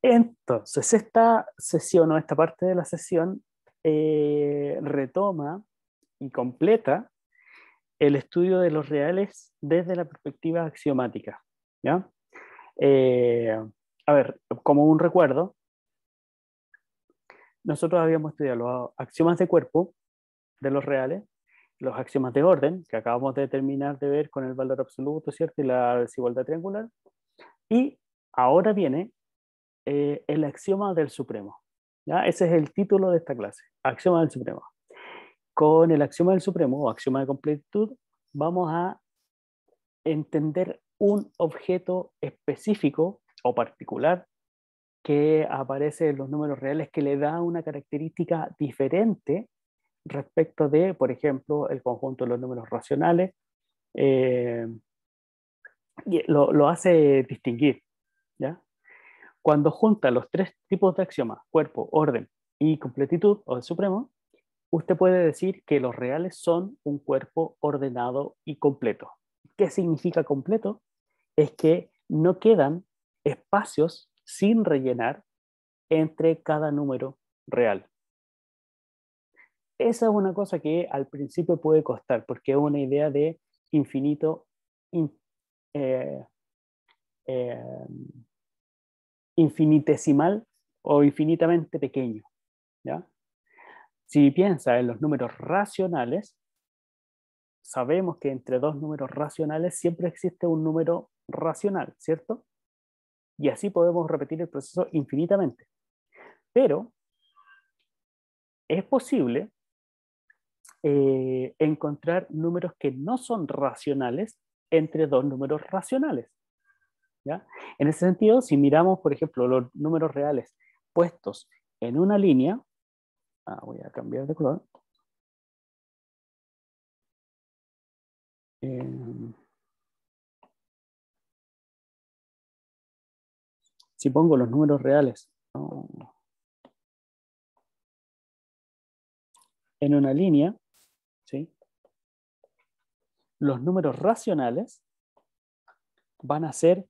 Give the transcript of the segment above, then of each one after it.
Entonces, esta sesión o esta parte de la sesión retoma y completa el estudio de los reales desde la perspectiva axiomática, ¿ya? Eh, a ver, como un recuerdo, nosotros habíamos estudiado los axiomas de cuerpo de los reales, los axiomas de orden, que acabamos de terminar de ver con el valor absoluto, ¿cierto? Y la desigualdad triangular. Y ahora viene el axioma del supremo, ¿ya? Ese es el título de esta clase, axioma del supremo. Con el axioma del supremo o axioma de completitud vamos a entender un objeto específico o particular que aparece en los números reales que le da una característica diferente respecto de, por ejemplo, el conjunto de los números racionales, eh, y lo hace distinguir, ¿ya? Cuando junta los tres tipos de axiomas, cuerpo, orden y completitud o el supremo, usted puede decir que los reales son un cuerpo ordenado y completo. ¿Qué significa completo? Es que no quedan espacios sin rellenar entre cada número real. Esa es una cosa que al principio puede costar, porque es una idea de infinito, in, eh, eh, infinitesimal o infinitamente pequeño, ¿ya? Si piensa en los números racionales, sabemos que entre dos números racionales siempre existe un número racional, ¿cierto? Y así podemos repetir el proceso infinitamente. Pero es posible encontrar números que no son racionales entre dos números racionales, ¿ya? En ese sentido, si miramos, por ejemplo, los números reales puestos en una línea, voy a cambiar de color, si pongo los números reales, ¿no?, en una línea, ¿sí?, los números racionales van a ser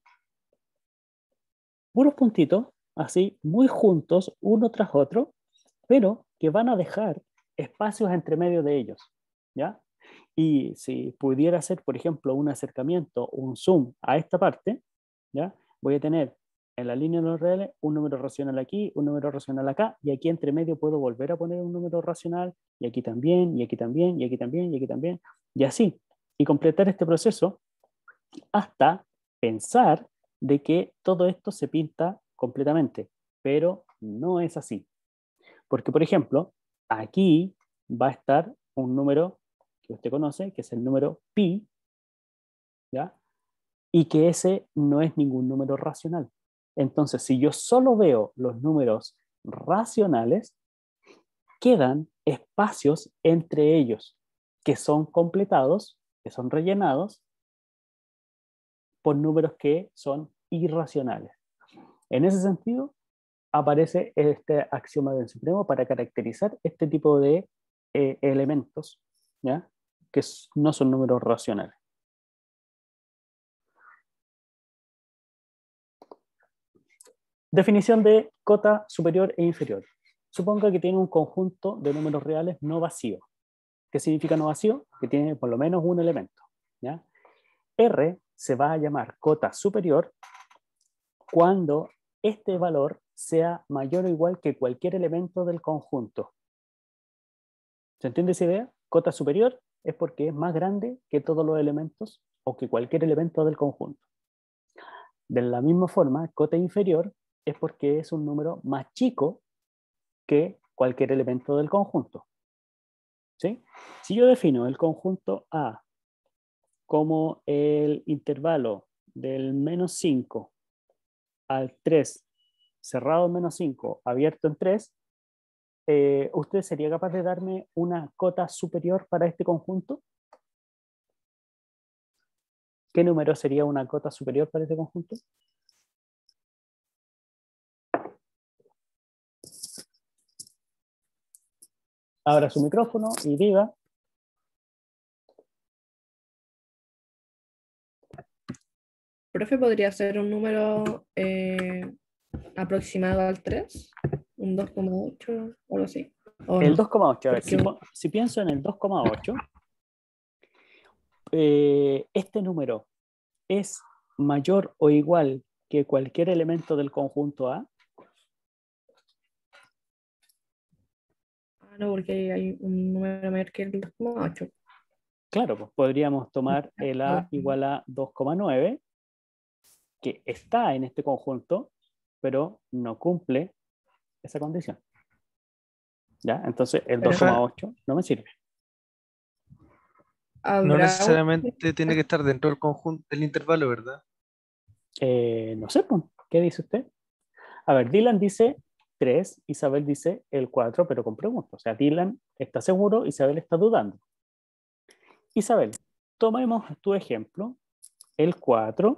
puros puntitos, así, muy juntos, uno tras otro, pero que van a dejar espacios entre medio de ellos, ¿ya? Y si pudiera hacer, por ejemplo, un acercamiento, un zoom a esta parte, ¿ya? Voy a tener en la línea de los reales un número racional aquí, un número racional acá, y aquí entre medio puedo volver a poner un número racional, y aquí también, y aquí también, y aquí también, y aquí también, y así. Y completar este proceso hasta pensar de que todo esto se pinta completamente, pero no es así. Porque, por ejemplo, aquí va a estar un número que usted conoce, que es el número pi, ¿ya? Y que ese no es ningún número racional. Entonces, si yo solo veo los números racionales, quedan espacios entre ellos que son completados, que son rellenados por números que son irracionales. En ese sentido, aparece este axioma del supremo para caracterizar este tipo de elementos, ¿ya?, que no son números racionales. Definición de cota superior e inferior. Suponga que tiene un conjunto de números reales no vacío. ¿Qué significa no vacío? Que tiene por lo menos un elemento, ¿ya? R se va a llamar cota superior cuando este valor sea mayor o igual que cualquier elemento del conjunto. ¿Se entiende esa idea? Cota superior es porque es más grande que todos los elementos o que cualquier elemento del conjunto. De la misma forma, cota inferior es porque es un número más chico que cualquier elemento del conjunto, ¿sí? Si yo defino el conjunto A como el intervalo del menos 5 al 3, cerrado en menos 5, abierto en 3, ¿usted sería capaz de darme una cota superior para este conjunto? ¿Qué número sería una cota superior para este conjunto? Abra su micrófono y diga. Profe, podría ser un número aproximado al 3, un 2,8 o algo así. ¿O El no? 2,8, a ver, Porque si pienso en el 2,8, este número es mayor o igual que cualquier elemento del conjunto A. no, porque hay un número mayor que el 2,8. Claro, pues podríamos tomar el A igual a 2,9, que está en este conjunto, pero no cumple esa condición. ¿Ya? Entonces el Pero 2,8 no me sirve. No habrá un... necesariamente tiene que estar dentro del conjunto, del intervalo, ¿verdad? No sé, pues, ¿qué dice usted? A ver, Dylan dice 3, Isabel dice el 4, pero con preguntas. O sea, Dylan está seguro, Isabel está dudando. Isabel, tomemos tu ejemplo, el 4,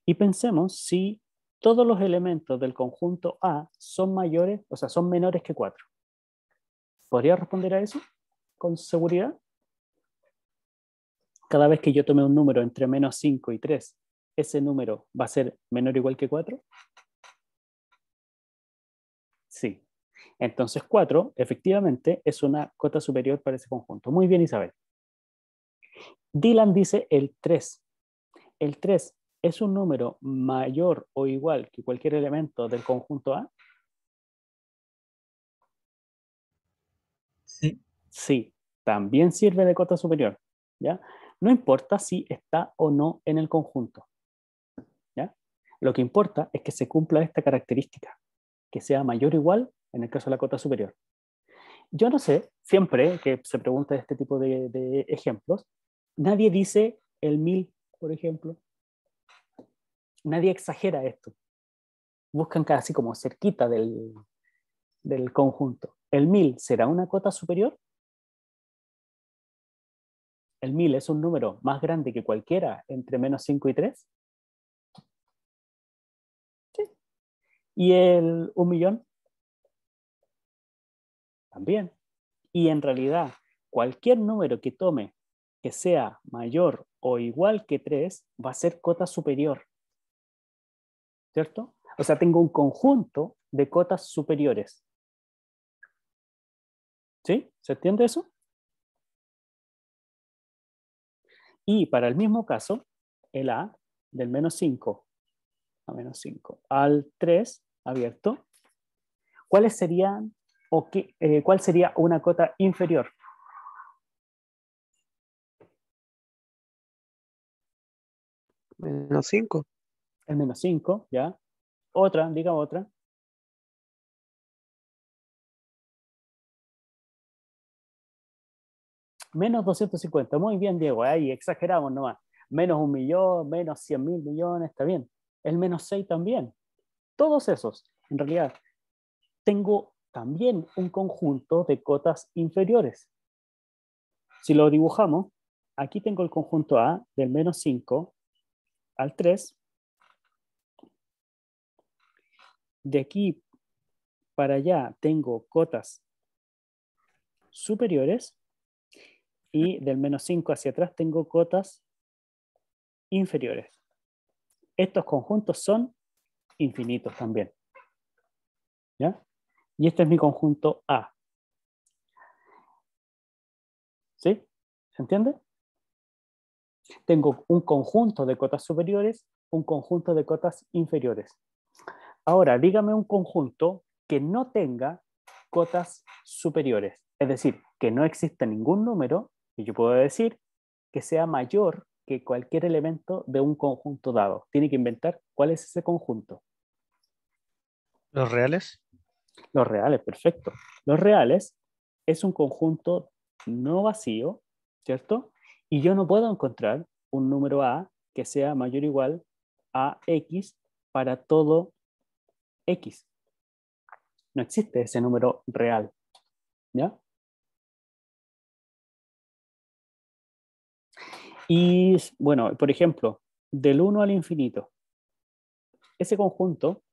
y pensemos si todos los elementos del conjunto A son mayores, o sea, son menores que 4. ¿Podría responder a eso con seguridad? Cada vez que yo tome un número entre menos 5 y 3, ¿ese número va a ser menor o igual que 4? Sí. Entonces 4 efectivamente es una cota superior para ese conjunto. Muy bien, Isabel. Dylan dice el 3. El 3 es un número mayor o igual que cualquier elemento del conjunto A. Sí. Sí, también sirve de cota superior. ¿Ya? No importa si está o no en el conjunto. ¿Ya? Lo que importa es que se cumpla esta característica, que sea mayor o igual en el caso de la cota superior. Yo no sé, siempre que se pregunta este tipo de ejemplos, nadie dice el 1000, por ejemplo. Nadie exagera esto. Buscan casi como cerquita del conjunto. ¿El 1000 será una cota superior? ¿El 1000 es un número más grande que cualquiera entre menos 5 y 3? Sí. ¿Y el 1.000.000? También. Y en realidad, cualquier número que tome que sea mayor o igual que 3 va a ser cota superior, ¿cierto? O sea, tengo un conjunto de cotas superiores. ¿Sí? ¿Se entiende eso? Y para el mismo caso, el A del menos 5 a menos 5 al 3 abierto, ¿cuáles serían o cuál sería una cota inferior? Menos 5. El menos 5, ¿ya? Otra, diga otra. Menos 250, muy bien, Diego, ahí exageramos nomás. Menos 1.000.000, menos 100.000 millones, está bien. El menos 6 también. Todos esos, en realidad, tengo también un conjunto de cotas inferiores. Si lo dibujamos, aquí tengo el conjunto A del menos 5 al 3. De aquí para allá tengo cotas superiores y del menos 5 hacia atrás tengo cotas inferiores. Estos conjuntos son infinitos también. ¿Ya? Y este es mi conjunto A. ¿Sí? ¿Se entiende? Tengo un conjunto de cotas superiores, un conjunto de cotas inferiores. Ahora, dígame un conjunto que no tenga cotas superiores. Es decir, que no exista ningún número que yo pueda decir que sea mayor que cualquier elemento de un conjunto dado. Tiene que inventar cuál es ese conjunto. ¿Los reales? Los reales, perfecto. Los reales es un conjunto no vacío, ¿cierto? Y yo no puedo encontrar un número A que sea mayor o igual a X para todo X. No existe ese número real, ¿ya? Y bueno, por ejemplo, del 1 al infinito, ese conjunto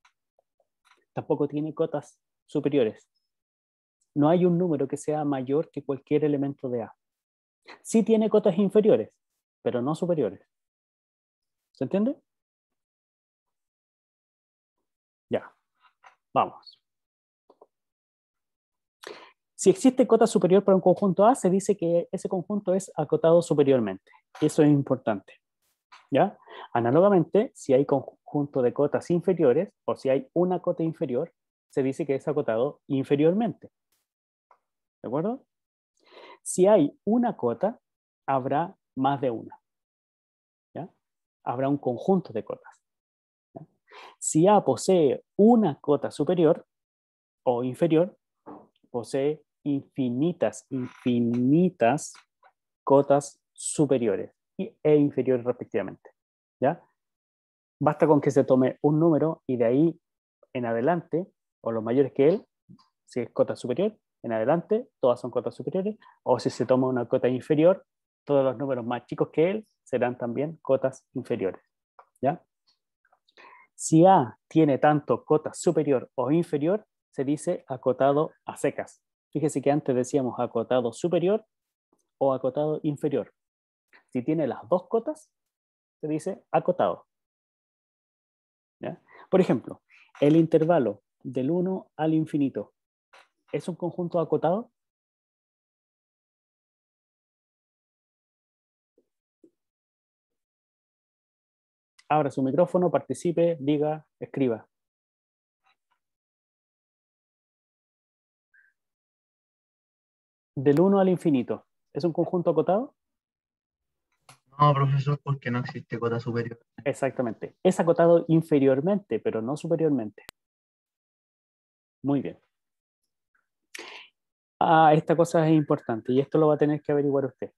tampoco tiene cotas superiores. No hay un número que sea mayor que cualquier elemento de A. Sí tiene cotas inferiores, pero no superiores. ¿Se entiende? Ya, vamos. Si existe cota superior para un conjunto A, se dice que ese conjunto es acotado superiormente. Eso es importante. ¿Ya? Análogamente, si hay conjunto de cotas inferiores, o si hay una cota inferior, se dice que es acotado inferiormente. ¿De acuerdo? Si hay una cota, habrá más de una. ¿Ya? Habrá un conjunto de cotas. ¿Ya? Si A posee una cota superior o inferior, posee infinitas cotas superiores e inferiores respectivamente. ¿Ya? Basta con que se tome un número y de ahí en adelante, o los mayores que él, si es cota superior, en adelante, todas son cotas superiores, o si se toma una cota inferior, todos los números más chicos que él serán también cotas inferiores. ¿Ya? Si A tiene tanto cota superior o inferior, se dice acotado a secas. Fíjese que antes decíamos acotado superior o acotado inferior. Si tiene las dos cotas, se dice acotado. ¿Ya? Por ejemplo, el intervalo del 1 al infinito, ¿es un conjunto acotado? Abra su micrófono, participe, diga, escriba. Del 1 al infinito, ¿es un conjunto acotado? No, profesor, porque no existe cota superior. Exactamente. Es acotado inferiormente, pero no superiormente. Muy bien. Esta cosa es importante y esto lo va a tener que averiguar usted.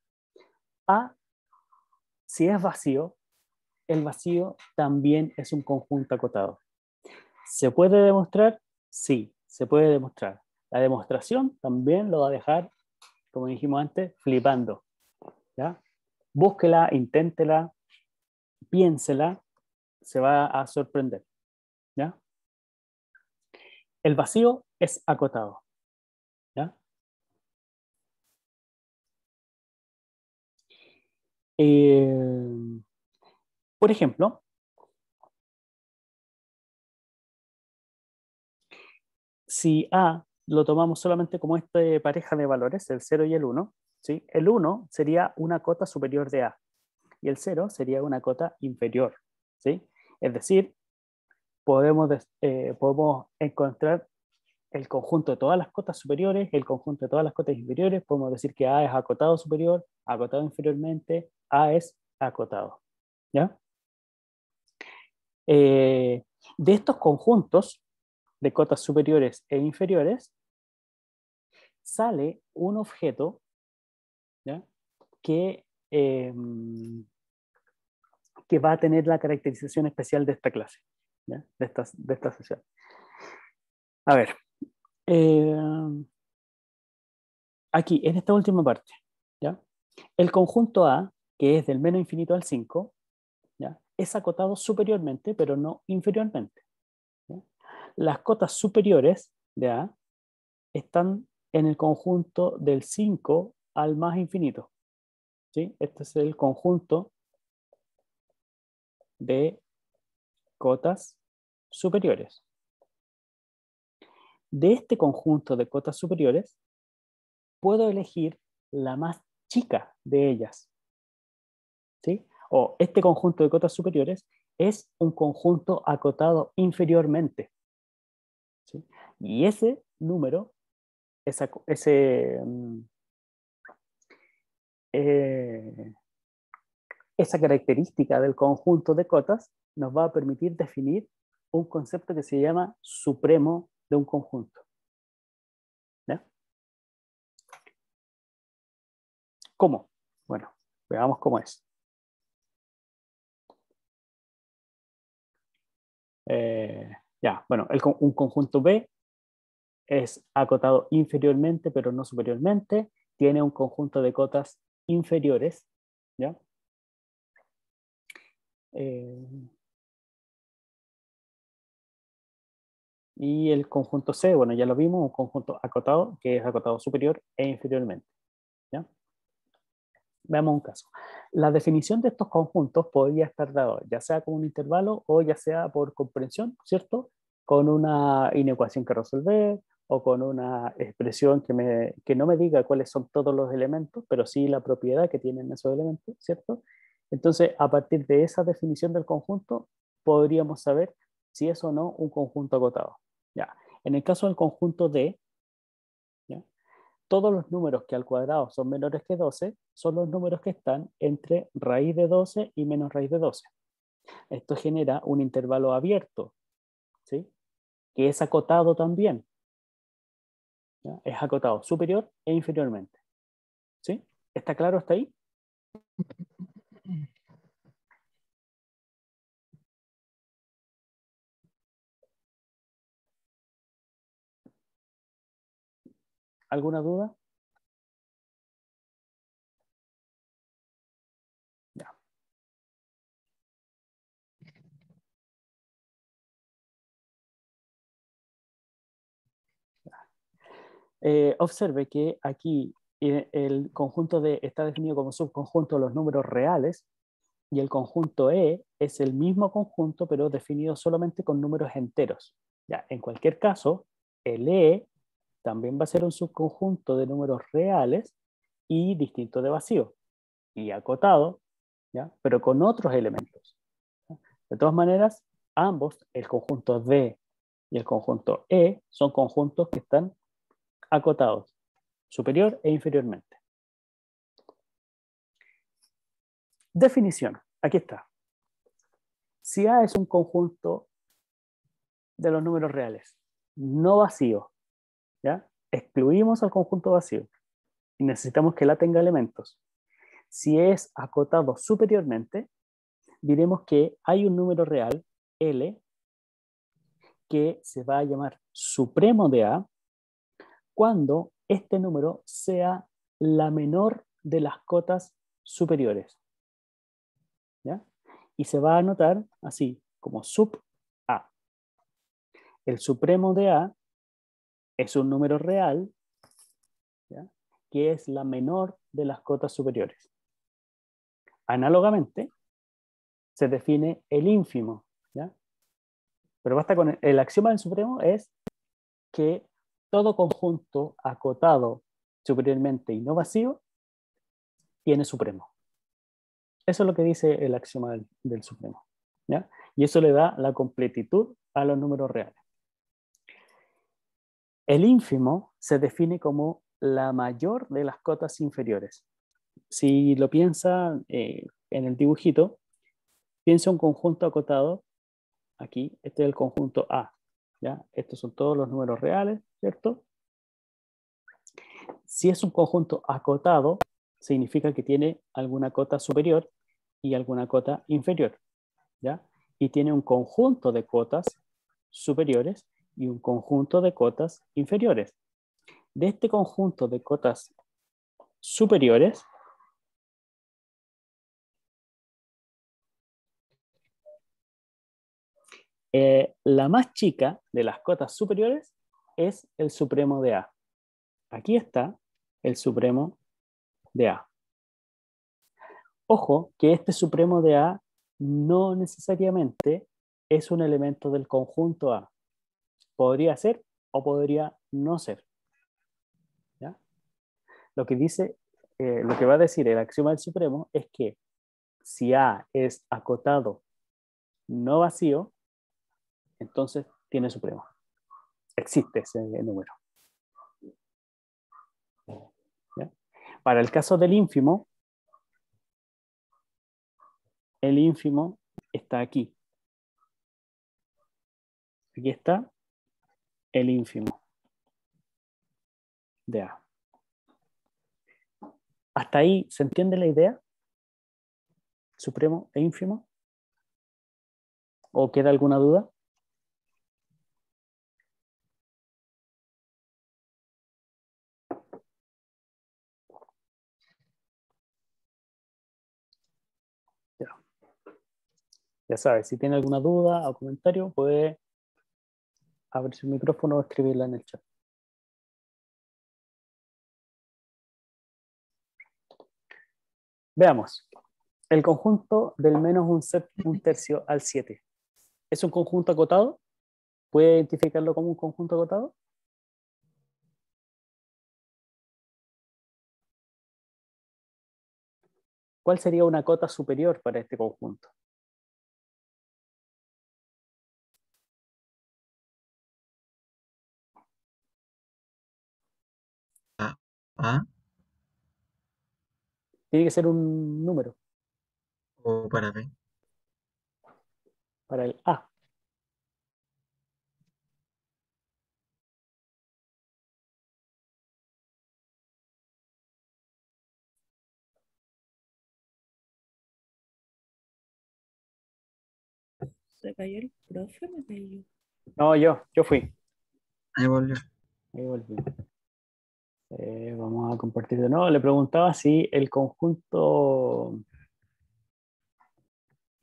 A, si es vacío, el vacío también es un conjunto acotado. ¿Se puede demostrar? Sí, se puede demostrar. La demostración también lo va a dejar, como dijimos antes, flipando. ¿Ya? Búsquela, inténtela, piénsela, se va a sorprender. ¿Ya? El vacío es acotado. ¿Ya? Por ejemplo, si A lo tomamos solamente como esta pareja de valores, el 0 y el 1, ¿sí? El 1 sería una cota superior de A y el 0 sería una cota inferior. ¿Sí? Es decir, podemos encontrar el conjunto de todas las cotas superiores, el conjunto de todas las cotas inferiores, podemos decir que A es acotado superior, acotado inferiormente, A es acotado. ¿Ya? De estos conjuntos de cotas superiores e inferiores, sale un objeto, ¿ya? que, eh, que va a tener la caracterización especial de esta clase, ¿ya? De esta sesión. A ver, eh, aquí, en esta última parte, ¿ya? El conjunto A, que es del menos infinito al 5, ¿ya? Es acotado superiormente, pero no inferiormente. ¿Ya? Las cotas superiores de A están en el conjunto del 5 al más infinito. ¿Sí? Este es el conjunto de cotas superiores. De este conjunto de cotas superiores, puedo elegir la más chica de ellas. ¿Sí? O este conjunto de cotas superiores es un conjunto acotado inferiormente. ¿Sí? Y ese número, eh, esa característica del conjunto de cotas nos va a permitir definir un concepto que se llama supremo de un conjunto. ¿Ya? ¿Cómo? Bueno, veamos cómo es. Ya, bueno, un conjunto B es acotado inferiormente, pero no superiormente. Tiene un conjunto de cotas inferiores. ¿Ya? Y el conjunto C, bueno, ya lo vimos, un conjunto acotado, que es acotado superior e inferiormente. ¿Ya? Veamos un caso. La definición de estos conjuntos podría estar dado ya sea como un intervalo o ya sea por comprensión, ¿cierto? con una inecuación que resolver o con una expresión que no me diga cuáles son todos los elementos, pero sí la propiedad que tienen esos elementos, ¿cierto? Entonces, a partir de esa definición del conjunto, podríamos saber si es o no un conjunto acotado. Ya. En el caso del conjunto D, ¿ya? Todos los números que al cuadrado son menores que 12 son los números que están entre raíz de 12 y menos raíz de 12. Esto genera un intervalo abierto, ¿sí? Que es acotado también. ¿Ya? Es acotado superior e inferiormente. ¿Sí? ¿Está claro hasta ahí? ¿Alguna duda? Ya. Observe que aquí el conjunto D está definido como subconjunto de los números reales y el conjunto E es el mismo conjunto pero definido solamente con números enteros. Ya, en cualquier caso, el E también va a ser un subconjunto de números reales y distinto de vacío y acotado, ¿ya? Pero con otros elementos. ¿Ya? De todas maneras, ambos, el conjunto D y el conjunto E, son conjuntos que están acotados, superior e inferiormente. Definición, aquí está. Si A es un conjunto de los números reales, no vacío, ¿ya? Excluimos al conjunto vacío y necesitamos que la tenga elementos. Si es acotado superiormente, diremos que hay un número real, L, que se va a llamar supremo de A cuando este número sea la menor de las cotas superiores. ¿Ya? Y se va a anotar así, como sub A. El supremo de A es un número real, ¿ya? Que es la menor de las cotas superiores. Análogamente, se define el ínfimo, ¿ya? Pero basta con el axioma del supremo es que todo conjunto acotado superiormente y no vacío tiene supremo. Eso es lo que dice el axioma del supremo, ¿ya? Y eso le da la completitud a los números reales. El ínfimo se define como la mayor de las cotas inferiores. Si lo piensa en el dibujito, piensa un conjunto acotado. Aquí, este es el conjunto A. ¿Ya? Estos son todos los números reales, ¿cierto? Si es un conjunto acotado, significa que tiene alguna cota superior y alguna cota inferior, ¿ya? Y tiene un conjunto de cotas superiores y un conjunto de cotas inferiores. De este conjunto de cotas superiores, la más chica de las cotas superiores es el supremo de A. Aquí está el supremo de A. Ojo que este supremo de A no necesariamente es un elemento del conjunto A. Podría ser o podría no ser. ¿Ya? Lo que dice, lo que va a decir el axioma del supremo es que si A es acotado no vacío, entonces tiene supremo. Existe ese número. ¿Ya? Para el caso del ínfimo, el ínfimo está aquí. Aquí está el ínfimo de A. ¿Hasta ahí se entiende la idea? ¿Supremo e ínfimo? ¿O queda alguna duda? Ya. Ya sabes, si tiene alguna duda o comentario, puede abrir su micrófono o escribirla en el chat. Veamos. El conjunto del menos un tercio al 7. ¿Es un conjunto acotado? ¿Puede identificarlo como un conjunto acotado? ¿Cuál sería una cota superior para este conjunto? A, A Tiene que ser un número o para B. para el A. Se cayó el profe, me cayó. No, yo fui. Ahí volvió. Ahí volví. Vamos a compartir de nuevo. Le preguntaba si el conjunto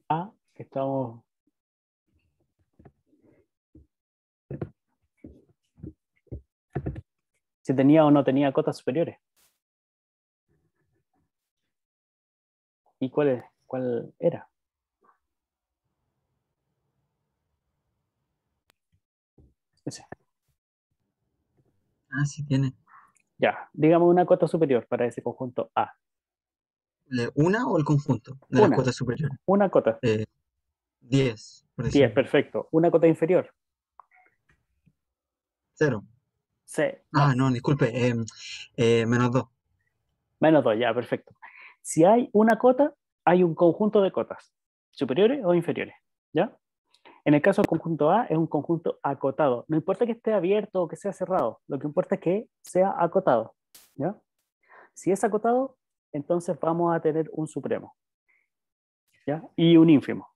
A, que estamos, si tenía o no tenía cotas superiores. ¿Y cuál era? Ese. Ah, sí tiene. Ya, digamos una cota superior para ese conjunto A. ¿Una o el conjunto de las Una, cuotas superiores? una cota. 10, por 10, decirlo. perfecto. Una cota inferior. 0. C, Ah, no, no, disculpe. -2. menos 2, ya, perfecto. Si hay una cota, hay un conjunto de cotas, superiores o inferiores, ¿ya? En el caso del conjunto A, es un conjunto acotado. No importa que esté abierto o que sea cerrado, lo que importa es que sea acotado, ¿ya? Si es acotado, entonces vamos a tener un supremo, ¿ya? Y un ínfimo.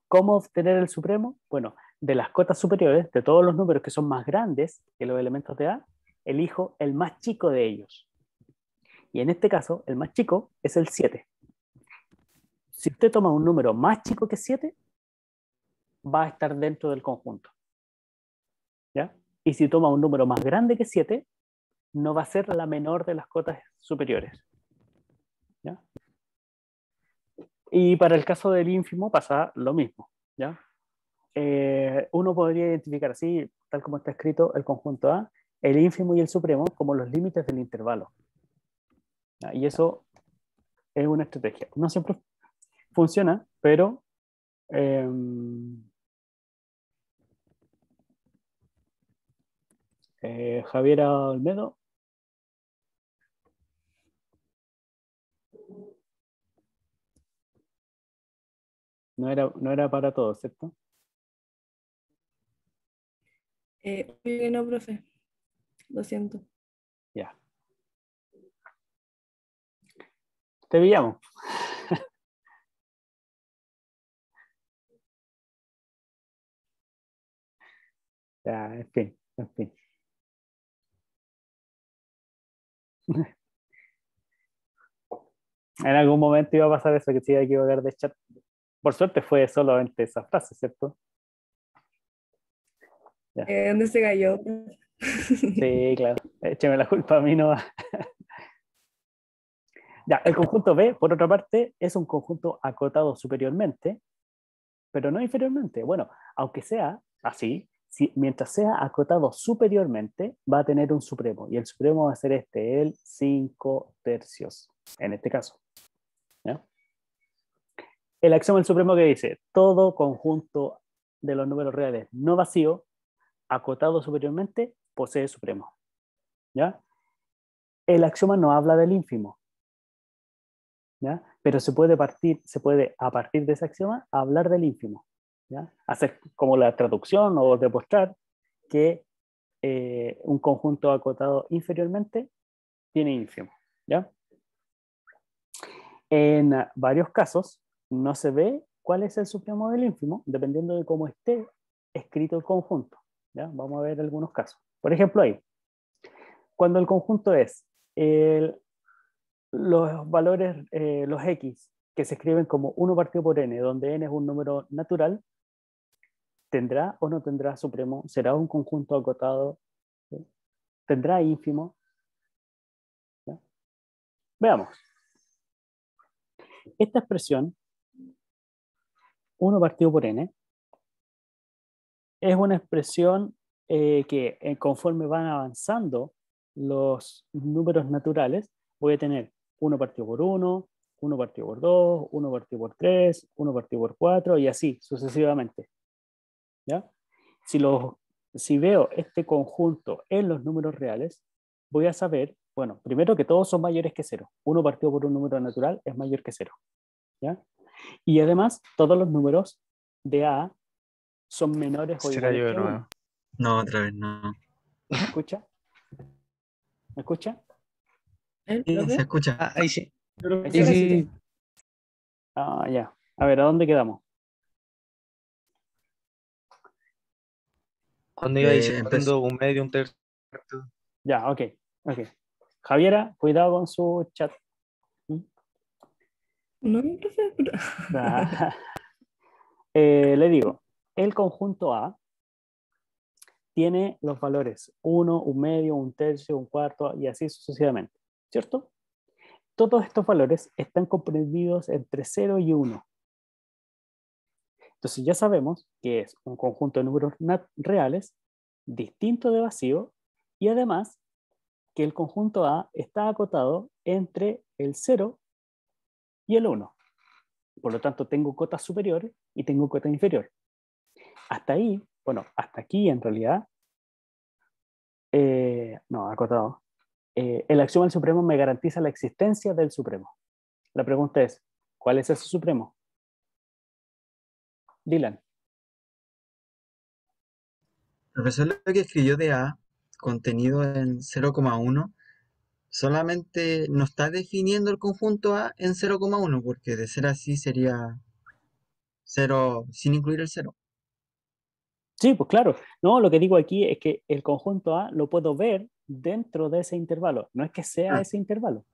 ¿Cómo obtener el supremo? Bueno, de las cotas superiores, de todos los números que son más grandes que los elementos de A, elijo el más chico de ellos. Y en este caso, el más chico es el 7. Si usted toma un número más chico que 7, va a estar dentro del conjunto, ¿ya? Y si toma un número más grande que 7, no va a ser la menor de las cotas superiores, ¿ya? Y para el caso del ínfimo pasa lo mismo, ¿ya? Uno podría identificar así, tal como está escrito, el conjunto A, el ínfimo y el supremo como los límites del intervalo, ¿ya? Y eso es una estrategia. No siempre funciona, pero Javier Olmedo, no era para todos, ¿cierto? Obvio que no, profe. Lo siento. Ya. Te pillamos. Ya, en fin, en fin. En algún momento iba a pasar eso, que se iba a equivocar de chat. Por suerte fue solamente esa frase, ¿cierto? Ya. ¿Dónde se cayó? Sí, claro. Écheme la culpa a mí, no. Ya, el conjunto B, por otra parte, es un conjunto acotado superiormente, pero no inferiormente. Bueno, aunque sea así, mientras sea acotado superiormente, va a tener un supremo. Y el supremo va a ser el 5 tercios, en este caso. ¿Ya? El axioma del supremo que dice, todo conjunto de los números reales no vacío, acotado superiormente, posee supremo. ¿Ya? El axioma no habla del ínfimo, ¿ya? Pero se puede a partir de ese axioma hablar del ínfimo, ¿ya? Hacer como la traducción o demostrar que un conjunto acotado inferiormente tiene ínfimo, ¿ya? En varios casos no se ve cuál es el supremo del ínfimo, dependiendo de cómo esté escrito el conjunto, ¿ya? Vamos a ver algunos casos. Por ejemplo, ahí, cuando el conjunto es los valores, los x, que se escriben como 1 partido por n, donde n es un número natural, ¿tendrá o no tendrá supremo? ¿Será un conjunto acotado? ¿Sí? ¿Tendrá ínfimo? ¿Ya? Veamos. Esta expresión, 1 partido por n, es una expresión que conforme van avanzando los números naturales, voy a tener 1 partido por 1, 1 partido por 2, 1 partido por 3, 1 partido por 4 y así sucesivamente. ¿Ya? Si veo este conjunto en los números reales, voy a saber, bueno, primero que todos son mayores que 0. 1 partido por un número natural es mayor que 0. ¿Ya? Y además, todos los números de A son menores o Se iguales cayó de que 1. nuevo. No, otra vez no. ¿Me escucha? ¿Me escucha? ¿El Sí, se profe? escucha. Ah, ahí sí. Ahí Sí, sí. sí. Ah, ya. A ver, ¿a dónde quedamos? Cuando iba Empezó. diciendo un medio, un tercio. Ya, ok. Javiera, cuidado con su chat. ¿Mm? No, profe. Ah, le digo, el conjunto A tiene los valores 1, un medio, un tercio, un cuarto y así sucesivamente, ¿cierto? Todos estos valores están comprendidos entre 0 y 1. Entonces ya sabemos que es un conjunto de números reales distinto de vacío y además que el conjunto A está acotado entre el 0 y el 1. Por lo tanto, tengo cotas superiores y tengo cota inferior. Hasta ahí, bueno, hasta aquí en realidad, no, acotado. El axioma del supremo me garantiza la existencia del supremo. La pregunta es, ¿cuál es ese supremo? Dylan. Profesor, lo que escribió de A, contenido en 0,1, solamente no está definiendo el conjunto A en 0,1, porque de ser así sería 0 sin incluir el 0. Sí, pues claro. No, lo que digo aquí es que el conjunto A lo puedo ver dentro de ese intervalo. No es que sea Ah, ese intervalo.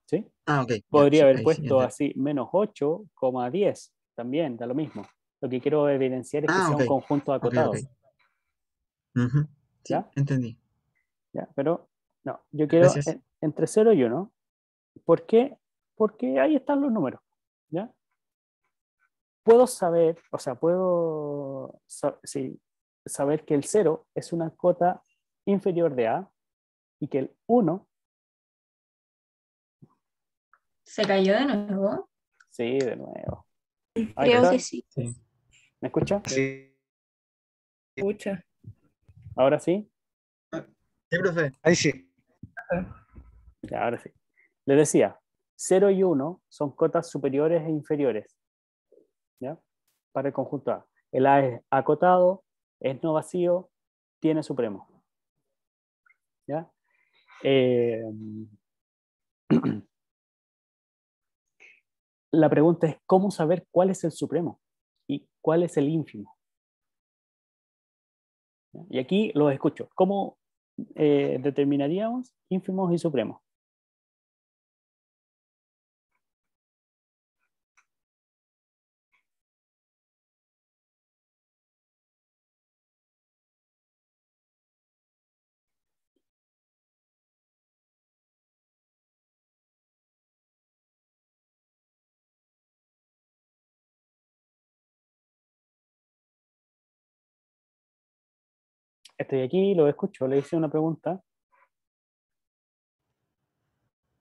¿Sí? ok, ya, Podría sí, haber ahí sí, puesto entendí. así menos 8,10. También, da lo mismo. Lo que quiero evidenciar es que Ah, sea ok, un conjunto ok, ok. acotado. Ujú, sí, ¿Ya? entendí. ¿Ya? Pero no, yo quiero Gracias. entre 0 y 1. ¿Por qué? Porque ahí están los números. ¿Ya? Puedo saber, o sea, sí, saber que el 0 es una cota inferior de A y que el 1, ¿Se cayó de nuevo? sí, de nuevo. Ahí Creo está. que sí. Sí. ¿Me escucha? Sí. Escucha. Ahora sí. Sí, profe. Ahí sí. Ya, ahora sí. Le decía, 0 y 1 son cotas superiores e inferiores, ¿ya? Para el conjunto A. El A es acotado, es no vacío, tiene supremo, ¿ya? Eh, la pregunta es, ¿cómo saber cuál es el supremo y cuál es el ínfimo? ¿Ya? Y aquí los escucho. ¿Cómo determinaríamos ínfimos y supremos? Estoy aquí, lo escucho, le hice una pregunta.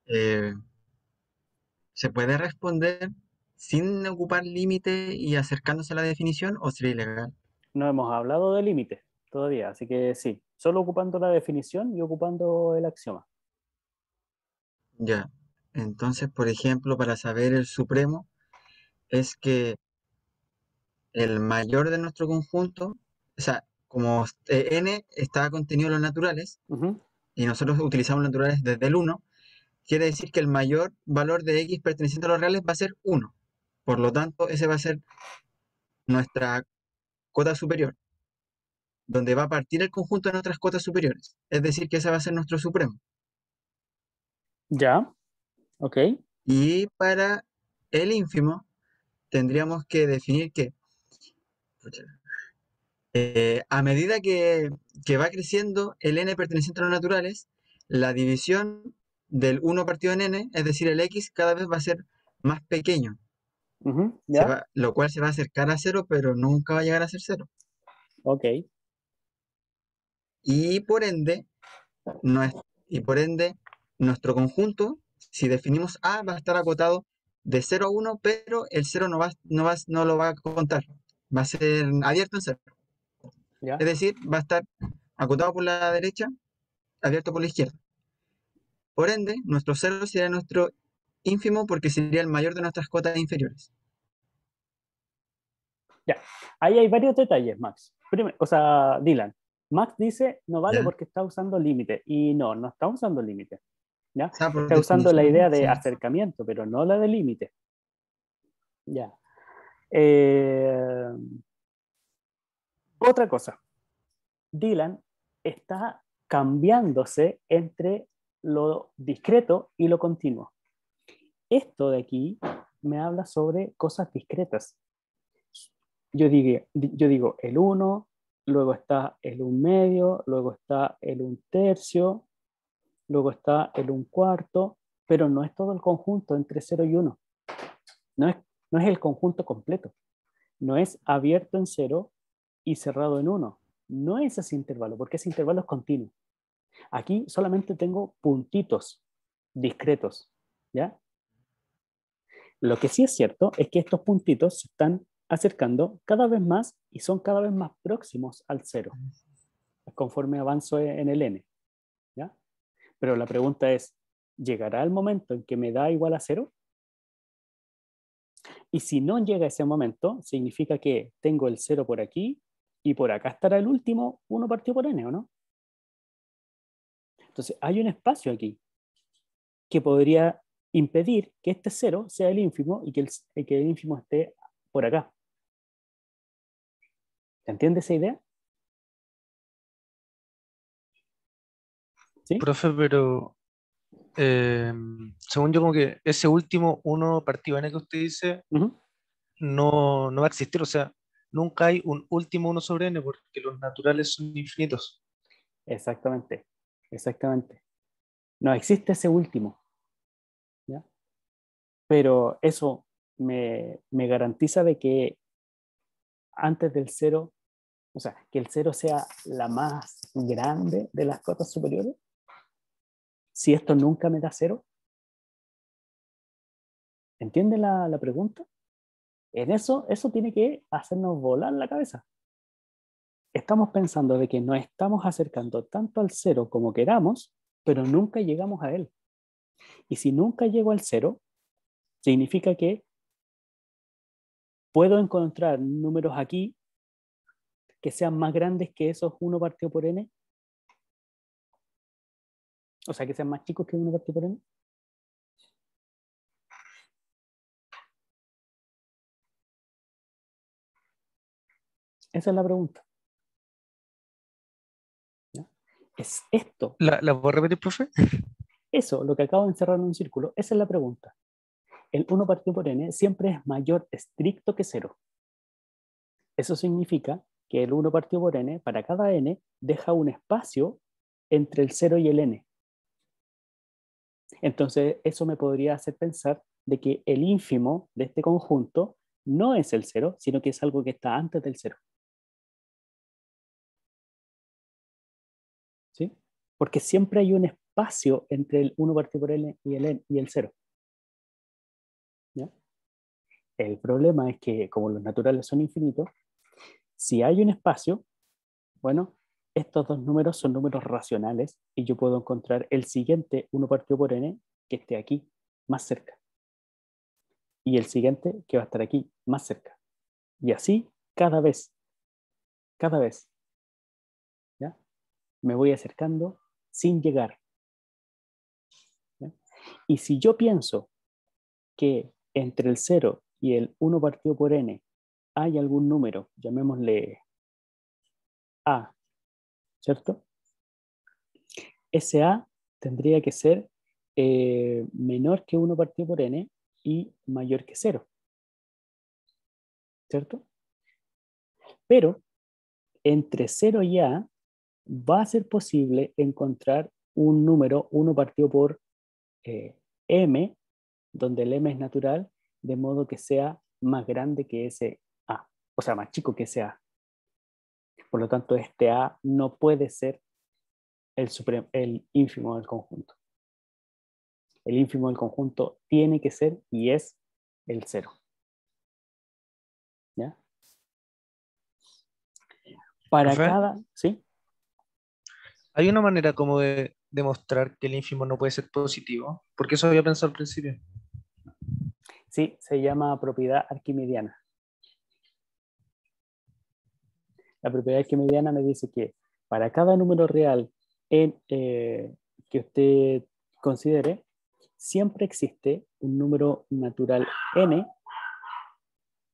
Eh, ¿Se puede responder sin ocupar límite y acercándose a la definición o sería ilegal? No hemos hablado de límites todavía, así que sí, solo ocupando la definición y ocupando el axioma. Ya. Entonces, por ejemplo, para saber el supremo, es que el mayor de nuestro conjunto, o sea, como n está contenido en los naturales Ujú. y nosotros utilizamos los naturales desde el 1, quiere decir que el mayor valor de x perteneciente a los reales va a ser 1. Por lo tanto, ese va a ser nuestra cota superior, donde va a partir el conjunto de nuestras cotas superiores. Es decir, que ese va a ser nuestro supremo. Ya, ok. Y para el ínfimo, tendríamos que definir que a medida que va creciendo el n perteneciente a los naturales, la división del 1 partido en n, es decir, el x, cada vez va a ser más pequeño, Ujú, ya, lo cual se va a acercar a cero, pero nunca va a llegar a ser cero. Ok, Y por ende, nuestro conjunto, si definimos A, va a estar acotado de 0 a 1, pero el 0 no lo va a contar. Va a ser abierto en 0. ya. Es decir, va a estar acotado por la derecha, abierto por la izquierda. Por ende, nuestro 0 sería nuestro ínfimo porque sería el mayor de nuestras cotas inferiores. Ya, ahí hay varios detalles, Max. O sea, Dylan. Max dice, no vale ¿Ya? porque está usando límite. Y no, no está usando límite. ¿Ya? O sea, por Está usando la idea definición, de sí. acercamiento, pero no la de límite. Ya. Eh, Otra cosa. Dylan está cambiándose entre lo discreto y lo continuo. Esto de aquí me habla sobre cosas discretas. Yo digo el 1, luego está el 1 medio, luego está el 1 tercio, luego está el 1 cuarto, pero no es todo el conjunto entre 0 y 1. No es, no es el conjunto completo. No es abierto en 0 y cerrado en 1. No es ese intervalo, porque ese intervalo es continuo. Aquí solamente tengo puntitos discretos, ¿ya? Lo que sí es cierto es que estos puntitos se están acercando cada vez más y son cada vez más próximos al 0 conforme avanzo en el n, ¿ya? Pero la pregunta es, ¿llegará el momento en que me da igual a 0? Y si no llega ese momento, significa que tengo el 0 por aquí y por acá estará el último 1 partido por n, ¿o no? Entonces hay un espacio aquí que podría impedir que este 0 sea el ínfimo y que el ínfimo esté por acá. ¿Entiendes esa idea? ¿Sí? Profe, pero según yo, como que ese último uno partido n que usted dice Ujú. no va a existir. O sea, nunca hay un último uno sobre n porque los naturales son infinitos. Exactamente, exactamente. No existe ese último, ¿ya? Pero eso me garantiza de que antes del 0, o sea, que el 0 sea la más grande de las cotas superiores, si esto nunca me da 0. ¿Entiende la pregunta? En eso tiene que hacernos volar la cabeza. Estamos pensando de que nos estamos acercando tanto al 0 como queramos, pero nunca llegamos a él. Y si nunca llego al 0, significa que puedo encontrar números aquí que sean más grandes que esos 1 partido por n, o sea, que sean más chicos que 1 partido por n. Esa es la pregunta, ¿ya? Es esto, ¿La puedo repetir, profe? eso, lo que acabo de encerrar en un círculo, esa es la pregunta. El 1 partido por n siempre es mayor estricto que 0. Eso significa que el 1 partido por n, para cada n, deja un espacio entre el 0 y el n. Entonces, eso me podría hacer pensar de que el ínfimo de este conjunto no es el 0, sino que es algo que está antes del 0. ¿Sí? Porque siempre hay un espacio entre el 1 partido por n y el 0. ¿Ya? El problema es que, como los naturales son infinitos, si hay un espacio, bueno, estos dos números son números racionales y yo puedo encontrar el siguiente 1 partido por n que esté aquí, más cerca. Y el siguiente que va a estar aquí, más cerca. Y así cada vez, ¿ya? Me voy acercando sin llegar, ¿ya? Y si yo pienso que entre el 0 y el 1 partido por n hay algún número, llamémosle a, ¿cierto? Ese a tendría que ser menor que 1 partido por n y mayor que 0, ¿cierto? Pero entre 0 y a va a ser posible encontrar un número 1 partido por m, donde el m es natural, de modo que sea más grande que ese a, o sea, más chico que ese a. Por lo tanto, este A no puede ser el ínfimo del conjunto. El ínfimo del conjunto tiene que ser y es el 0. ¿Ya? Para Profe, cada... ¿Sí? hay una manera como de demostrar que el ínfimo no puede ser positivo, porque eso había pensado al principio. Sí, se llama propiedad arquimediana. La propiedad arquimediana me dice que para cada número real que usted considere, siempre existe un número natural n,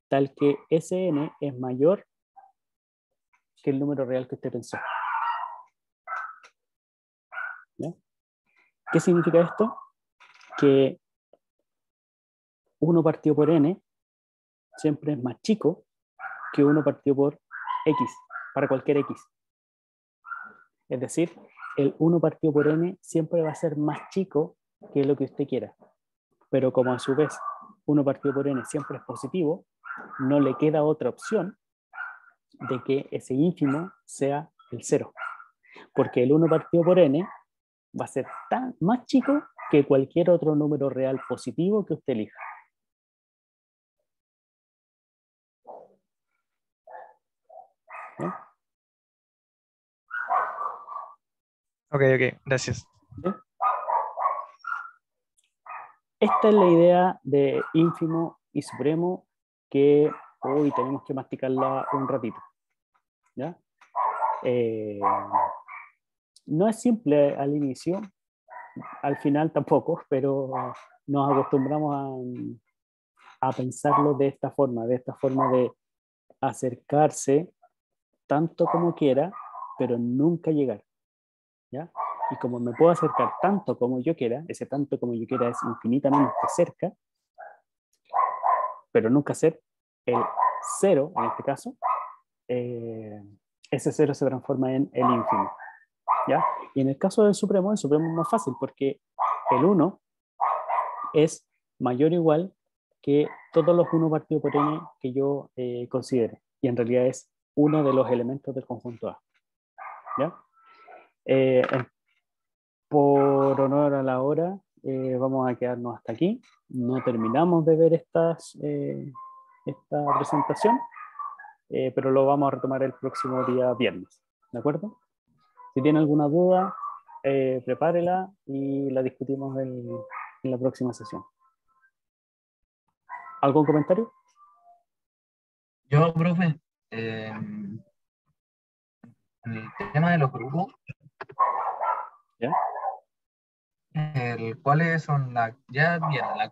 tal que ese n es mayor que el número real que usted pensó. ¿Ya? ¿Qué significa esto? Que 1 partido por n siempre es más chico que 1 partido por x, para cualquier x. Es decir, el 1 partido por n siempre va a ser más chico que lo que usted quiera. Pero como a su vez 1 partido por n siempre es positivo, no le queda otra opción de que ese ínfimo sea el 0. Porque el 1 partido por n va a ser más chico que cualquier otro número real positivo que usted elija. ¿Ya? Ok, gracias. ¿Sí? Esta es la idea de ínfimo y supremo que hoy tenemos que masticarla un ratito. ¿Ya? No es simple al inicio, al final tampoco, pero nos acostumbramos a pensarlo de esta forma de acercarse tanto como quiera, pero nunca llegar. ¿Ya? Y como me puedo acercar tanto como yo quiera, ese tanto como yo quiera es infinitamente cerca, pero nunca ser el 0 en este caso, ese 0 se transforma en el ínfimo. ¿Ya? Y en el caso del supremo, el supremo es más fácil porque el 1 es mayor o igual que todos los 1 partido por n que yo considere. Y en realidad es uno de los elementos del conjunto A. ¿Ya? Por honor a la hora, vamos a quedarnos hasta aquí. No terminamos de ver esta presentación, pero lo vamos a retomar el próximo día viernes. ¿De acuerdo? Si tiene alguna duda, prepárela y la discutimos en la próxima sesión. ¿Algún comentario? Yo, profe, en el tema de los grupos, ¿Ya? ¿cuáles son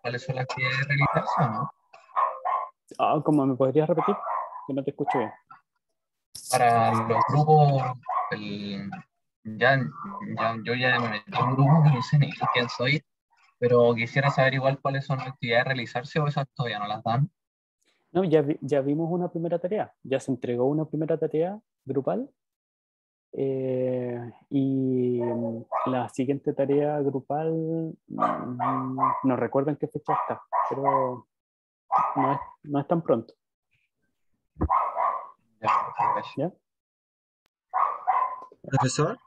cuáles son las que realizarse o no? ¿Cómo me podrías repetir? Que no te escucho bien. Para los grupos, yo ya me metí en un grupo que no sé ni quién soy, pero quisiera saber igual cuáles son las actividades a realizarse o esas todavía no las dan. No, ya vimos una primera tarea. Ya se entregó una primera tarea grupal. Y la siguiente tarea grupal, no recuerdo en qué fecha está, pero no es tan pronto. Ya, gracias. ¿Ya? Profesor,